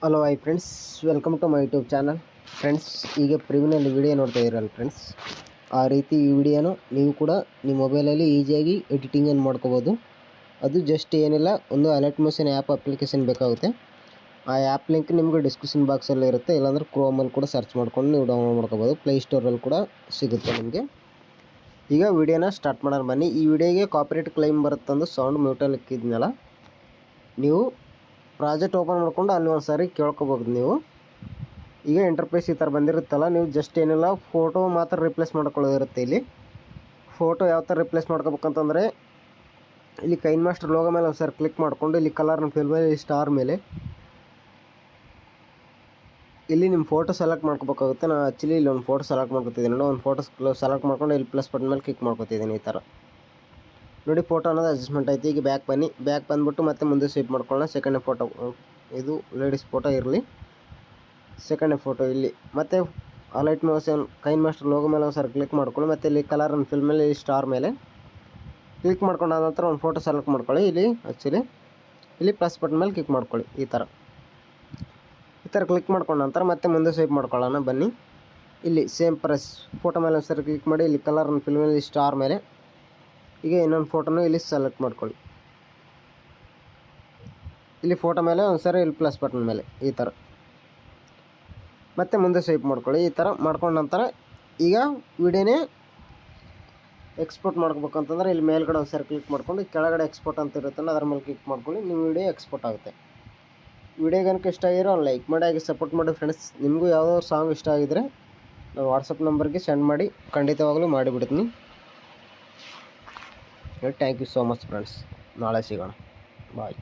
Hello I friends, welcome to my YouTube channel. Friends, ಈಗ ಪ್ರಿವ್ಯೂನಲ್ಲಿ video ನೋಡ್ತಾ ಇರಲ್ಲ ಫ್ರೆಂಡ್ಸ್, ಆ ರೀತಿ ಈ ವಿಡಿಯೋನು ನೀವು ಕೂಡ ನಿಮ್ಮ ಮೊಬೈಲಲ್ಲಿ ಈಸಿಯಾಗಿ ಎಡಿಟಿಂಗನ್ನು ಮಾಡ್ಕೋಬೋದು. ಅದು ಜಸ್ಟ್ ಏನಿಲ್ಲ, ಒಂದು ಅಲರ್ಟ್ ಮೋಷನ್ ಆ್ಯಪ್ ಅಪ್ಲಿಕೇಶನ್ ಬೇಕಾಗುತ್ತೆ. ಆ ಆ್ಯಪ್ ಲಿಂಕ್ ನಿಮಗೆ ಡಿಸ್ಕ್ರಿಪ್ಷನ್ ಬಾಕ್ಸಲ್ಲಿ ಇರುತ್ತೆ, ಇಲ್ಲಾಂದರೆ ಕ್ರೋಮಲ್ಲಿ ಕೂಡ ಸರ್ಚ್ ಮಾಡ್ಕೊಂಡು ನೀವು ಡೌನ್ಲೋಡ್ ಮಾಡ್ಕೋಬೋದು. ಪ್ಲೇಸ್ಟೋರಲ್ಲಿ ಕೂಡ ಸಿಗುತ್ತೆ ನಿಮಗೆ. ಈಗ ವಿಡಿಯೋನ ಸ್ಟಾರ್ಟ್ ಮಾಡೋಣ ಬನ್ನಿ. ಈ ವಿಡಿಯೋಗೆ ಕಾಪಿರೈಟ್ ಕ್ಲೈಮ್ ಬರುತ್ತಂದು ಸೌಂಡ್ ಮ್ಯೂಟಲ್ಲಿ ಇಕ್ಕಿದ್ನಲ್ಲ, ನೀವು ಪ್ರಾಜೆಕ್ಟ್ ಓಪನ್ ಮಾಡ್ಕೊಂಡು ಅಲ್ಲಿ ಒಂದು ಸಾರಿ ಕೇಳ್ಕೊಬೋದು. ನೀವು ಈಗ ಇಂಟರ್ಫೇಸ್ ಈ ಥರ ಬಂದಿರುತ್ತಲ್ಲ, ನೀವು ಜಸ್ಟ್ ಏನಿಲ್ಲ ಫೋಟೋ ಮಾತ್ರ ರಿಪ್ಲೇಸ್ ಮಾಡ್ಕೊಳ್ಳೋದಿರುತ್ತೆ. ಇಲ್ಲಿ ಫೋಟೋ ಯಾವ ಥರ ರಿಪ್ಲೇಸ್ ಮಾಡ್ಕೋಬೇಕಂತಂದರೆ, ಇಲ್ಲಿ ಕೈನ್ ಮಾಸ್ಟರ್ ಲೋಗೋ ಮೇಲೆ ಒಂದು ಸಾರಿ ಕ್ಲಿಕ್ ಮಾಡಿಕೊಂಡು ಇಲ್ಲಿ ಕಲರ್ನ ಫಿಲ್ ಮೇಲೆ ಸ್ಟಾರ್ ಮೇಲೆ ಇಲ್ಲಿ ನಿಮ್ಮ ಫೋಟೋ ಸೆಲೆಕ್ಟ್ ಮಾಡ್ಕೋಬೇಕಾಗುತ್ತೆ. ನಾನು ಆ್ಯಕ್ಚುಲಿ ಇಲ್ಲಿ ಒಂದು ಫೋಟೋ ಸೆಲೆಕ್ಟ್ ಮಾಡ್ಕೊತಿದ್ದೀನಿ ನೋಡಿ. ಒಂದು ಫೋಟೋ ಸೆಲೆಕ್ಟ್ ಮಾಡ್ಕೊಂಡು ಇಲ್ಲಿ ಪ್ಲಸ್ ಬಟನ್ ಮೇಲೆ ಕ್ಲಿಕ್ ಮಾಡ್ಕೊತಿದ್ದೀನಿ. ಈ ಥರ ನೋಡಿ, ಫೋಟೋ ಅನ್ನೋದು ಅಡ್ಜಸ್ಟ್ಮೆಂಟ್ ಆಯಿತು. ಈಗ ಬ್ಯಾಕ್ ಬನ್ನಿ. ಬ್ಯಾಕ್ ಬಂದುಬಿಟ್ಟು ಮತ್ತೆ ಮುಂದೆ ಸ್ವೀಪ್ ಮಾಡ್ಕೊಳ್ಳೋಣ. ಸೆಕೆಂಡ್ನೇ ಫೋಟೋ, ಇದು ಲೇಡೀಸ್ ಫೋಟೋ ಇರಲಿ. ಸೆಕೆಂಡ್ನೇ ಫೋಟೋ ಇಲ್ಲಿ ಮತ್ತೆ ಅಲೈಟ್ ಮೋಷನ್ ಕೈನ್ ಮಾಸ್ಟರ್ ಲೋಗೋ ಮೇಲೆ ಒಂದು ಸಾರಿ ಕ್ಲಿಕ್ ಮಾಡ್ಕೊಳ್ಳಿ. ಮತ್ತು ಇಲ್ಲಿ ಕಲರ್ ಅನ್ನು ಫಿಲ್ ಮೇಲೆ ಸ್ಟಾರ್ ಮೇಲೆ ಕ್ಲಿಕ್ ಮಾಡ್ಕೊಂಡಾದ ನಂತರ ಒಂದು ಫೋಟೋ ಸೆಲೆಕ್ಟ್ ಮಾಡ್ಕೊಳ್ಳಿ. ಇಲ್ಲಿ ಪ್ಲಸ್ ಬಟನ್ ಮೇಲೆ ಕ್ಲಿಕ್ ಮಾಡ್ಕೊಳ್ಳಿ. ಈ ಥರ ಕ್ಲಿಕ್ ಮಾಡ್ಕೊಂಡ ನಂತರ ಮತ್ತೆ ಮುಂದೆ ಸ್ವೈಪ್ ಮಾಡ್ಕೊಳ್ಳೋಣ ಬನ್ನಿ. ಇಲ್ಲಿ ಸೇಮ್ ಪ್ರೆಸ್ ಫೋಟೋ ಮೇಲೆ ಒಂದು ಸಾರಿ ಕ್ಲಿಕ್ ಮಾಡಿ, ಇಲ್ಲಿ ಕಲರನ್ನು ಫಿಲ್ ಮೇಲೆ ಸ್ಟಾರ್ ಮೇಲೆ ಈಗ ಇನ್ನೊಂದು ಫೋಟೋನು ಇಲ್ಲಿ ಸೆಲೆಕ್ಟ್ ಮಾಡ್ಕೊಳ್ಳಿ. ಇಲ್ಲಿ ಫೋಟೋ ಮೇಲೆ ಒಂದು ಸಾರಿ ಇಲ್ಲಿ ಪ್ಲಸ್ ಬಟನ್ ಮೇಲೆ ಈ ಥರ ಮತ್ತೆ ಮುಂದೆ ಸ್ವೈಪ್ ಮಾಡ್ಕೊಳ್ಳಿ. ಈ ಥರ ಮಾಡ್ಕೊಂಡ ನಂತರ ಈಗ ವಿಡಿಯೋನೇ ಎಕ್ಸ್ಪೋರ್ಟ್ ಮಾಡ್ಕೋಬೇಕಂತಂದ್ರೆ ಇಲ್ಲಿ ಮೇಲ್ಗಡೆ ಒಂದು ಸಾರಿ ಕ್ಲಿಕ್ ಮಾಡ್ಕೊಂಡು ಕೆಳಗಡೆ ಎಕ್ಸ್ಪೋರ್ಟ್ ಅಂತ ಇರುತ್ತಲ್ಲ, ಅದರ ಮೇಲೆ ಕ್ಲಿಕ್ ಮಾಡ್ಕೊಳ್ಳಿ. ನಿಮ್ಮ ವಿಡಿಯೋ ಎಕ್ಸ್ಪೋರ್ಟ್ ಆಗುತ್ತೆ. ವಿಡಿಯೋ ಕనుక ಇಷ್ಟ ಆಗಿರೋ ಒಂದು ಲೈಕ್ ಮಾಡಿ, ಹಾಗೆ ಸಪೋರ್ಟ್ ಮಾಡಿ ಫ್ರೆಂಡ್ಸ್. ನಿಮಗೂ ಯಾವುದೋ ಸಾಂಗ್ ಇಷ್ಟ ಆಗಿದ್ರೆ ನಾನು ವಾಟ್ಸಪ್ ನಂಬರ್ಗೆ ಸೆಂಡ್ ಮಾಡಿ, ಖಂಡಿತವಾಗಲೂ ಮಾಡಿಬಿಡ್ತೀನಿ. Thank you so much friends. ನಾಳೆ ಸಿಗೋಣ. ಬಾಯ್.